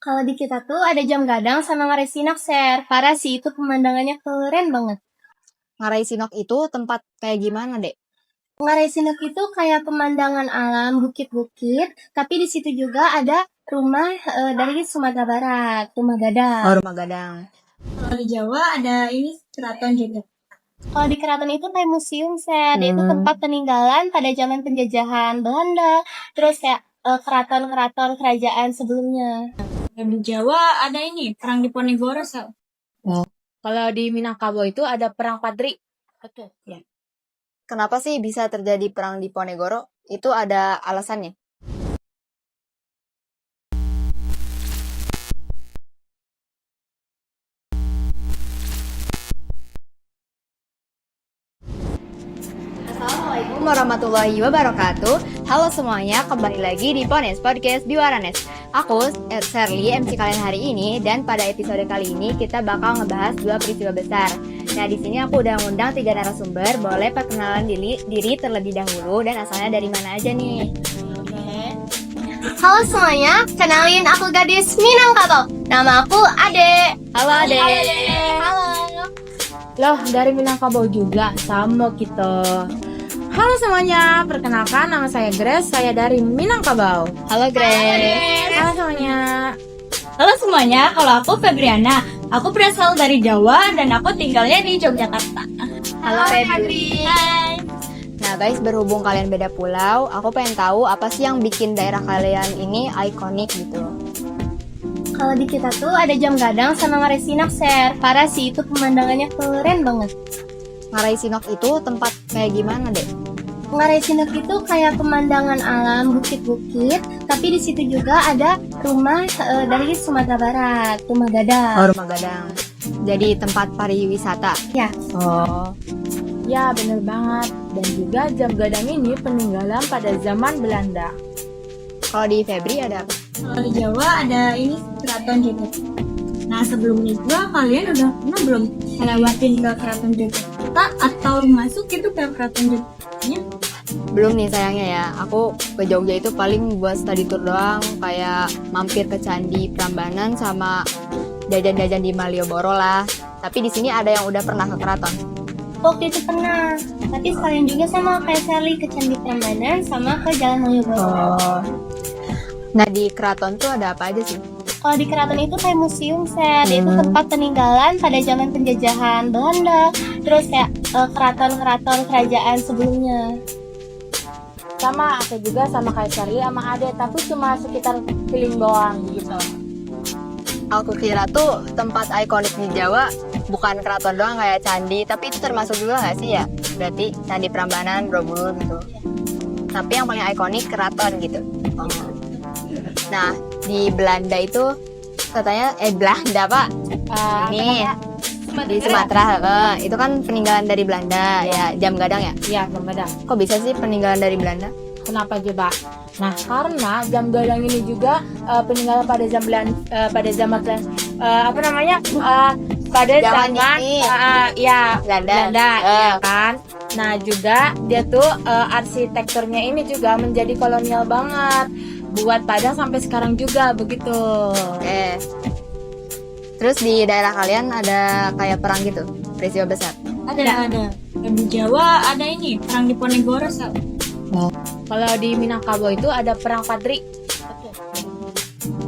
Kalau di kita tuh ada jam gadang sama ngarai sinak, Ser. Parah sih, itu pemandangannya keren banget. Ngarai Sinok itu tempat kayak gimana, Dek? Ngarai sinak itu kayak pemandangan alam, bukit-bukit, tapi di situ juga ada rumah dari Sumatera Barat, rumah gadang. Oh, Rumah Gadang. Kalau di Jawa ada ini keraton juga. Kalau di keraton itu kayak museum, Ser. Itu tempat peninggalan pada zaman penjajahan Belanda. Terus kayak keraton-keraton kerajaan sebelumnya. Dan di Jawa ada ini, perang Diponegoro, Sel. Kalau di Minangkabau itu ada perang Padri. Betul. Ya. Kenapa sih bisa terjadi perang di Ponegoro? Itu ada alasannya. Assalamualaikum warahmatullahi wabarakatuh. Halo semuanya, kembali lagi di Pones Podcast di Waranes. Aku Shirley, MC kalian hari ini, dan pada episode kali ini kita bakal ngebahas dua peristiwa besar. Nah, di sini aku udah ngundang 3 narasumber. Boleh perkenalan diri terlebih dahulu dan asalnya dari mana aja nih? Halo semuanya, kenalin aku gadis Minangkabau. Nama aku Ade. Halo Ade. Halo. Loh, dari Minangkabau juga sama kita. Halo semuanya, perkenalkan nama saya Grace, saya dari Minangkabau. Halo Grace. Halo semuanya. Halo semuanya, kalau aku Febriana. Aku berasal dari Jawa dan aku tinggalnya di Yogyakarta. Halo Febri. Hai. Nah guys, berhubung kalian beda pulau, aku pengen tahu apa sih yang bikin daerah kalian ini ikonik gitu. Kalau di kita tuh ada jam gadang sama ngarai sinak, Ser. Parah sih, itu pemandangannya keren banget. Ngarai Sinok itu tempat kayak gimana, Dek? Ngarai sinak itu kayak pemandangan alam, bukit-bukit, tapi di situ juga ada rumah dari Sumatera Barat, rumah gadang. Oh, Rumah Gadang. Jadi tempat pariwisata. Ya. Oh, ya bener banget. Dan juga jam gadang ini peninggalan pada zaman Belanda. Kalau di Febri ada apa? Kalau di Jawa ada ini keraton juga. Nah sebelumnya juga kalian udah pernah belum lewatin ke keraton Yogyakarta atau masuk itu ke keraton Yogyakarta? Belum nih sayangnya ya. Aku ke Jogja itu paling buat study tour doang, kayak mampir ke Candi Prambanan sama jajan-jajan di Malioboro lah. Tapi di sini ada yang udah pernah ke keraton. Waktu itu pernah, tapi sekalian juga sama kayak Sally ke Candi Prambanan sama ke Jalan Malioboro. Nah, di keraton tuh ada apa aja sih? Kalau di keraton itu kayak museum, Set. Itu tempat peninggalan pada zaman penjajahan Belanda. Terus kayak keraton-keraton kerajaan sebelumnya. Sama aku juga sama kayak Charlie sama Ade, tapi cuma sekitar feeling doang gitu. Aku kira tuh tempat ikonik di Jawa bukan keraton doang kayak candi, tapi itu termasuk juga nggak sih ya? Berarti Candi Prambanan, Borobudur gitu. Tapi yang paling ikonik keraton gitu. Oh. Nah, di Belanda itu katanya Belanda Pak. Ini di Sumatera, itu kan peninggalan dari Belanda ya, jam gadang ya. Iya, jam gadang. Kok bisa sih peninggalan dari Belanda? Kenapa coba? Nah, karena jam gadang ini juga peninggalan pada zaman pada zaman apa namanya? Pada Zaman zaman ini. ya Belanda. ya kan. Nah, juga dia tuh arsitekturnya ini juga menjadi kolonial banget. Buat Padang sampai sekarang juga begitu. Oke. Terus di daerah kalian ada kayak perang gitu, peristiwa besar? Ada. Dan di Jawa ada ini perang Diponegoro. Kalau di Minangkabau itu ada perang Padri.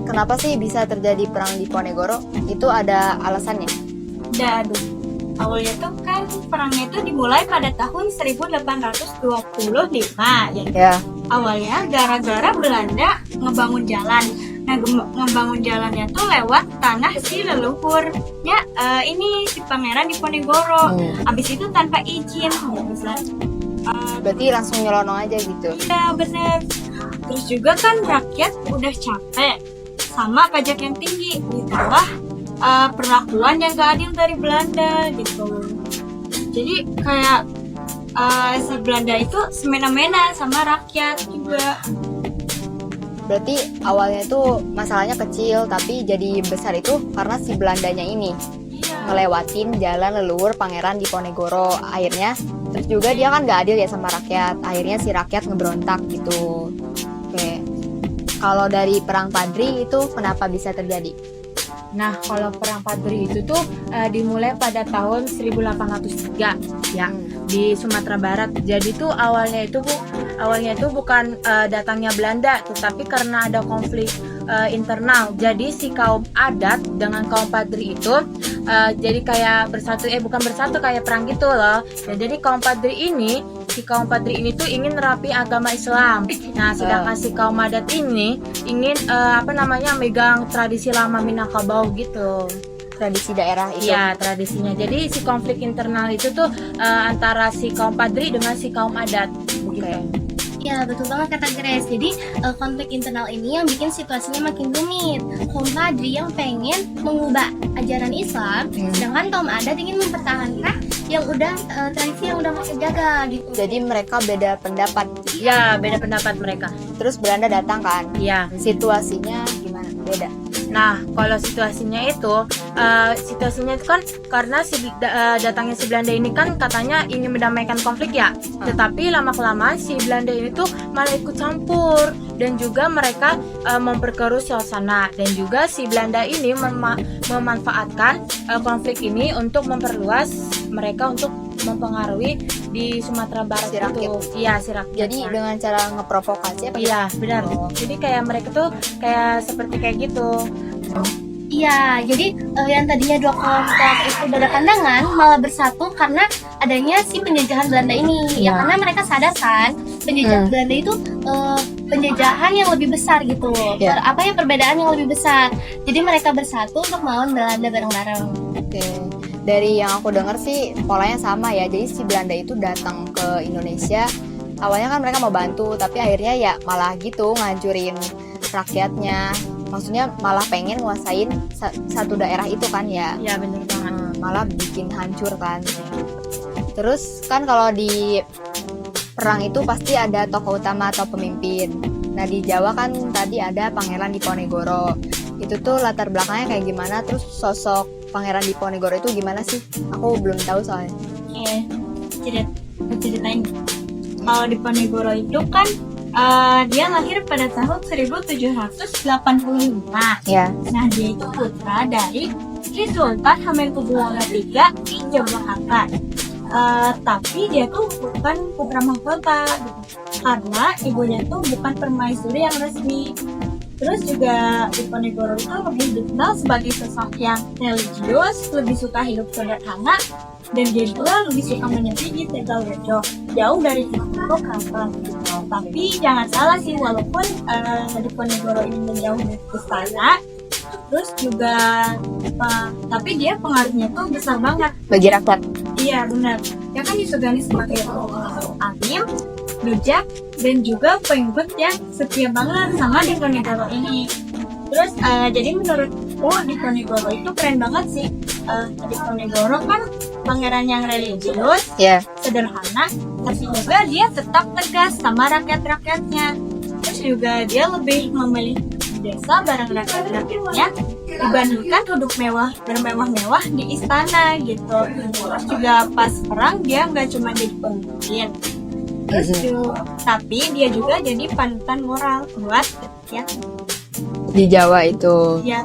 Kenapa sih bisa terjadi perang di Ponegoro? Itu ada alasannya. Aduh. Awalnya tuh kan perangnya itu dimulai pada tahun 1825 ya. Ya. Awalnya gara-gara Belanda ngebangun jalan. Nah, ngebangun jalannya tuh lewat tanah si leluhurnya ini si Pangeran Diponegoro. Habis itu tanpa izin. Berarti langsung nyelonong aja gitu. Ya bener. Terus juga kan rakyat udah capek sama pajak yang tinggi ditambah perlakuan yang gak adil dari Belanda gitu. Jadi kayak si Belanda itu semena-mena sama rakyat juga. Berarti awalnya itu masalahnya kecil, tapi jadi besar itu karena si Belandanya ini ngelewatin jalan leluhur Pangeran Diponegoro. Akhirnya, terus juga dia kan gak adil ya sama rakyat. Akhirnya si rakyat ngeberontak gitu. Oke. Kalau dari perang Padri itu kenapa bisa terjadi? Nah, kalau perang Padri itu tuh dimulai pada tahun 1803 ya di Sumatera Barat. Jadi tuh awalnya itu bukan datangnya Belanda, tetapi karena ada konflik internal. Jadi si kaum adat dengan kaum Padri itu jadi kayak bukan bersatu kayak perang gitu loh. Ya, jadi si kaum Padri ini tuh ingin nerapi agama Islam. Nah, sedangkan si kaum adat ini ingin megang tradisi lama Minangkabau gitu. Tradisi daerah itu. Iya, tradisinya. Jadi si konflik internal itu tuh antara si kaum Padri dengan si kaum adat. Oke. Ya, betul banget kata Grace. Jadi konflik internal ini yang bikin situasinya makin rumit. Kaum Padri yang pengen mengubah ajaran Islam, sedangkan kaum adat ingin mempertahankan yang udah tradisi yang udah masih jaga gitu. Jadi mereka beda pendapat. Ya, beda pendapat mereka. Terus Belanda datang kan? Iya. Situasinya gimana? Beda. Nah, kalau situasinya itu kan karena datangnya si Belanda ini kan katanya ingin mendamaikan konflik ya. Tetapi lama-kelamaan si Belanda ini tuh malah ikut campur dan juga mereka memperkeruh suasana, dan juga si Belanda ini memanfaatkan konflik ini untuk memperluas mereka untuk mempengaruhi di Sumatera Barat Si rakyat. itu. Iya, si rakyat. Jadi dengan cara ngeprovokasi apa? Iya, benar. Oh. Jadi kayak mereka tuh seperti kayak gitu. Iya, jadi yang tadinya dua kelompok itu beda pandangan malah bersatu karena adanya si penjajahan Belanda ini. Ya, karena mereka sadar kan penjajahan Belanda itu penjajahan yang lebih besar gitu. Ya. Perbedaan yang lebih besar. Jadi mereka bersatu untuk melawan Belanda bareng-bareng. Oke. Dari yang aku dengar sih polanya sama ya. Jadi si Belanda itu datang ke Indonesia. Awalnya kan mereka mau bantu, tapi akhirnya ya malah gitu ngancurin rakyatnya. Maksudnya malah pengen nguasain satu daerah itu kan ya. Iya, benar banget. Malah bikin hancur kan. Terus kan kalau di perang itu pasti ada tokoh utama atau pemimpin. Nah, di Jawa kan tadi ada Pangeran Diponegoro. Itu tuh latar belakangnya kayak gimana? Terus sosok Pangeran Diponegoro itu gimana sih? Aku belum tahu soalnya. Oke, ceritain. Kalau Diponegoro itu kan dia lahir pada tahun 1785. Ya. Nah, dia itu putra dari Sri Sultan Hamengkubuwono III di Yogyakarta. Tapi dia tuh bukan putra mahkota gitu. Karena ibunya tuh bukan permaisuri yang resmi. Terus juga Diponegoro itu lebih dikenal sebagai sosok yang religius, lebih suka hidup sederhana, dan dia juga lebih suka menyepi di Tegalrejo, jauh dari Timur Keraton. Tapi jangan salah sih, walaupun Diponegoro ini menjauh dari istana, terus juga tapi dia pengaruhnya tuh besar banget Bagi rakyat. Iya, benar. Dia kan disegani sebagai tokoh alim, bijak, dan juga pengikut yang setia banget sama Diponegoro ini. Terus jadi menurutku Diponegoro itu keren banget sih. Diponegoro kan pangeran yang religius, Ya. sederhana, tapi juga dia tetap tegas sama rakyat-rakyatnya. Terus juga dia lebih memilih desa bareng rakyat-rakyatnya dibandingkan duduk bermewah-mewah di istana gitu. Terus juga pas perang dia nggak cuma jadi pemimpin, tapi dia juga jadi panutan moral buat rakyat. Di Jawa itu. Ya,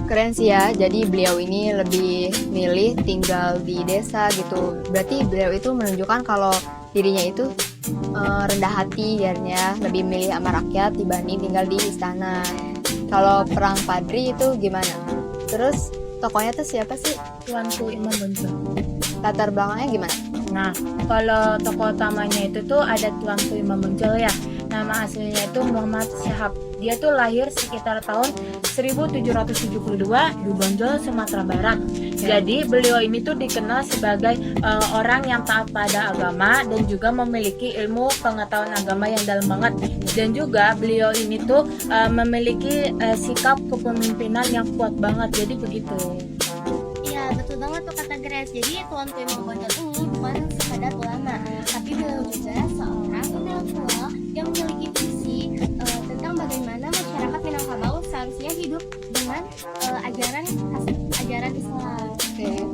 Keren sih ya. Jadi beliau ini lebih milih tinggal di desa gitu. Berarti beliau itu menunjukkan kalau dirinya itu rendah hati, jadinya lebih milih sama rakyat dibanding tinggal di istana. Kalau perang Padri itu gimana? Terus tokohnya tuh siapa sih? Tuanku Imam Bonjol. Latar belakangnya gimana? Nah, kalau tokoh utamanya itu tuh ada Tuanku Imam Bonjol ya. Nama aslinya itu Muhammad Syahab. Dia tuh lahir sekitar tahun 1772 di Bonjol, Sumatera Barat. Jadi beliau ini tuh dikenal sebagai orang yang taat pada agama dan juga memiliki ilmu pengetahuan agama yang dalam banget. Dan juga beliau ini tuh memiliki sikap kepemimpinan yang kuat banget. Jadi begitu. Iya, betul banget tuh kata Grace. Jadi Tuanku Imam Bonjol ini bukan sekadar ulama, tapi beliau juga seorang intelektual yang memiliki visi tentang bagaimana masyarakat Minangkabau seharusnya hidup dengan ajaran Islam. Oke.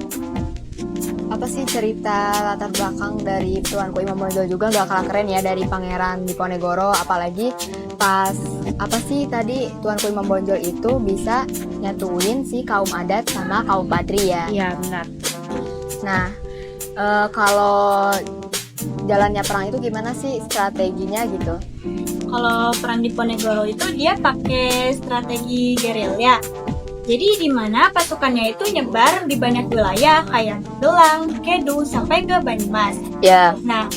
Apa sih cerita latar belakang dari Tuanku Imam Bonjol juga gak kalah keren ya dari Pangeran Diponegoro, apalagi pas apa sih tadi Tuanku Imam Bonjol itu bisa nyatuin si kaum adat sama kaum Padri ya. Iya benar. Nah, kalau jalannya perang itu gimana sih strateginya gitu? Kalau perang Diponegoro itu dia pakai strategi gerilya. Jadi di mana pasukannya itu nyebar di banyak wilayah kayak Gelang, Kedu, sampai ke Banyumas. Ya. Nah,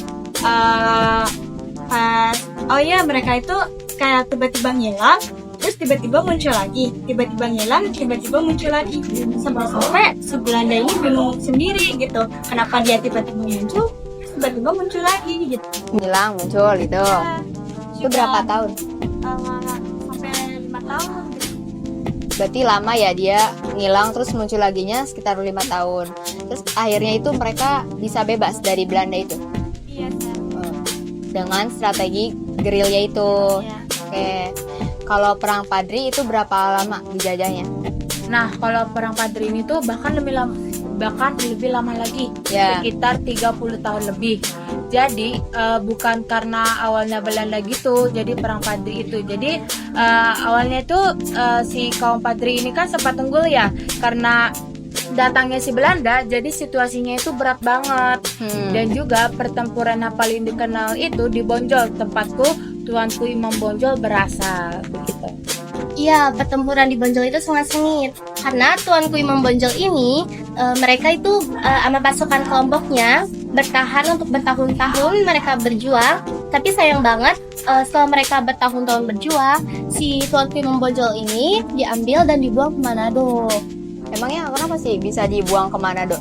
mereka itu kayak tiba-tiba ngilang, terus tiba-tiba muncul lagi, tiba-tiba ngilang, tiba-tiba muncul lagi, sampai si Belanda ini bingung sendiri gitu, kenapa dia tiba-tiba muncul, terus tiba-tiba muncul lagi gitu. Ngilang muncul gitu. Itu berapa tahun? Sampai 5 tahun. Berarti lama ya dia ngilang terus muncul laginya sekitar 5 tahun. Terus akhirnya itu mereka bisa bebas dari Belanda itu. Iya, Sir. Dengan strategi gerilya itu. Iya. Oke. Kalau perang Padri itu berapa lama dijajahnya? Nah, kalau perang Padri ini tuh bahkan lebih lama lagi, Ya. sekitar 30 tahun lebih. Jadi bukan karena awalnya Belanda gitu, jadi perang Padri itu. Jadi awalnya itu si kaum Padri ini kan sempat unggul ya, karena datangnya si Belanda, jadi situasinya itu berat banget. Dan juga pertempuran yang paling dikenal itu di Bonjol, tempatku Tuanku Imam Bonjol berasal begitu. Iya, pertempuran di Bonjol itu sangat sengit. Karena Tuanku Imam Bonjol ini, mereka itu sama pasukan kelompoknya bertahan untuk bertahun-tahun mereka berjuang. Tapi sayang banget, setelah mereka bertahun-tahun berjuang, si Tuanku Imam Bonjol ini diambil dan dibuang ke Manado. Emangnya kenapa sih bisa dibuang ke Manado?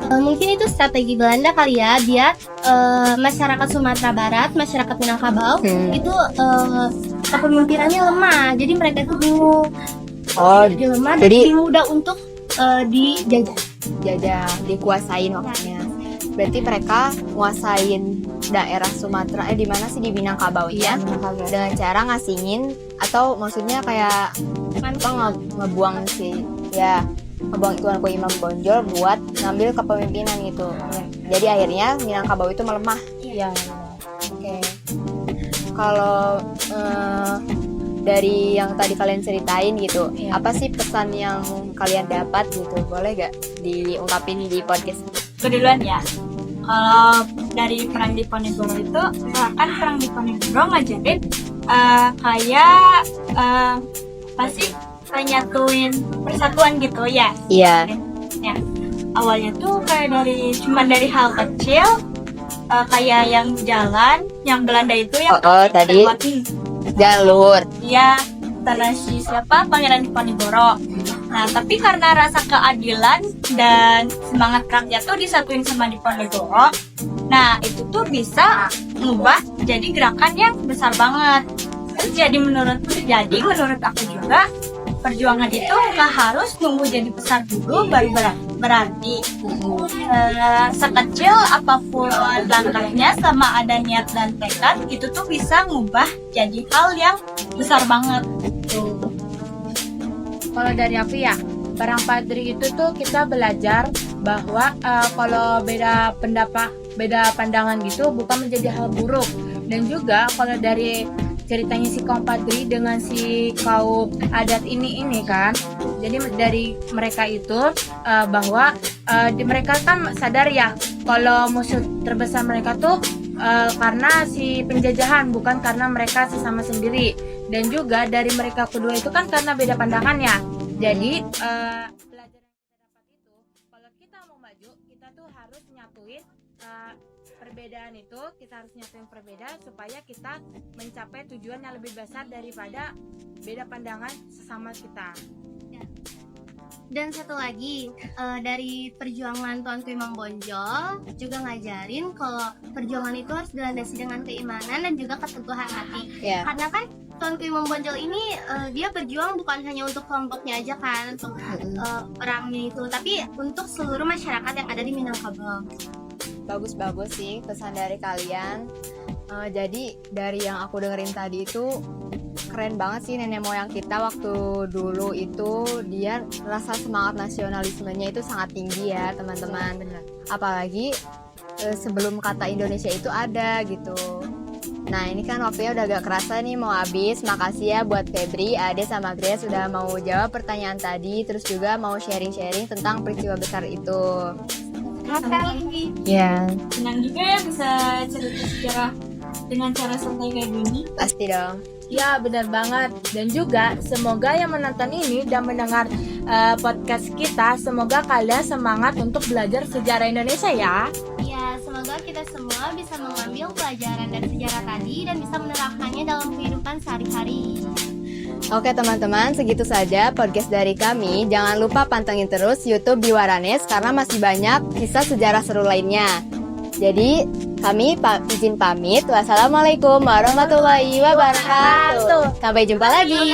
Mungkin itu strategi Belanda kali ya. Dia masyarakat Sumatera Barat, masyarakat Minangkabau itu kepemimpinannya lemah. Jadi mereka itu bingung. Oh, Jadi lemah dan jadi lebih mudah untuk dijajah. jajah, dikuasain waktunya. Berarti mereka nguasain daerah Sumatera di mana sih, di Minangkabau ya? Dengan cara ngasingin atau maksudnya kayak ngebuang sih ya, ngebuang Tuanku Imam Bonjol buat ngambil kepemimpinan gitu. Jadi akhirnya Minangkabau itu melemah. Iya. Oke. Kalau dari yang tadi kalian ceritain gitu, Iya. apa sih pesan yang kalian dapat gitu? Boleh gak diungkapin di podcast? Keduluan ya. Kalau dari perang Diponegoro itu, kan perang Diponegoro ngajarin kayak apa sih, kayak nyatuin persatuan gitu ya. Iya. Ya, awalnya tuh kayak cuma dari hal kecil, kayak yang jalan, yang Belanda itu yang Tadi lewatin. jalur. Dia tanah si siapa, Pangeran Diponegoro. Nah, tapi karena rasa keadilan dan semangat rakyat tuh disatuin sama Diponegoro, nah itu tuh bisa ngubah jadi gerakan yang besar banget. Terus jadi menurut aku juga, perjuangan itu nggak harus nunggu jadi besar dulu baru berarti. Sekecil apapun langkahnya, sama ada niat dan tekad, itu tuh bisa ngubah jadi hal yang besar banget. Tuh. Kalau dari aku ya, perang Padri itu tuh kita belajar bahwa kalau beda pendapat, beda pandangan gitu bukan menjadi hal buruk. Dan juga kalau dari ceritanya si kaum Padri dengan si kaum adat ini kan, jadi dari mereka itu bahwa mereka kan sadar ya kalau musuh terbesar mereka tuh karena si penjajahan, bukan karena mereka sesama sendiri. Dan juga dari mereka kedua itu kan karena beda pandangannya. Jadi pelajaran yang kita dapat itu, kalau kita mau maju, kita tuh harus nyatuin perbedaan itu, kita harus nyatuin perbedaan supaya kita mencapai tujuan yang lebih besar daripada beda pandangan sesama kita. Dan satu lagi, dari perjuangan Tuanku Imam Bonjol juga ngajarin kalau perjuangan itu harus dilandasi dengan keimanan dan juga keteguhan hati. Ya. Karena kan Tuanku Imam Bonjol ini dia berjuang bukan hanya untuk kelompoknya aja kan, untuk orangnya itu, tapi untuk seluruh masyarakat yang ada di Minangkabau. Bagus sih pesan dari kalian. Jadi dari yang aku dengerin tadi itu keren banget sih nenek moyang kita waktu dulu itu, dia rasa semangat nasionalismenya itu sangat tinggi ya teman-teman. Apalagi sebelum kata Indonesia itu ada gitu. Nah, ini kan waktunya udah agak kerasa nih mau habis. Makasih ya buat Febri, Ade, sama Grace sudah mau jawab pertanyaan tadi, terus juga mau sharing-sharing tentang peristiwa besar itu. Ya, Senang juga ya bisa cerita sejarah dengan cara santai kayak gini. pasti dong. Ya, benar banget. Dan juga semoga yang menonton ini dan mendengar podcast kita, semoga kalian semangat untuk belajar sejarah Indonesia ya. Ya, semoga kita semua bisa mengambil pelajaran dari sejarah tadi dan bisa menerapkannya dalam kehidupan sehari-hari. Oke teman-teman, segitu saja podcast dari kami. Jangan lupa pantengin terus YouTube di Waranes karena masih banyak kisah sejarah seru lainnya. Jadi, kami izin pamit. Wassalamualaikum warahmatullahi wabarakatuh. Sampai jumpa lagi.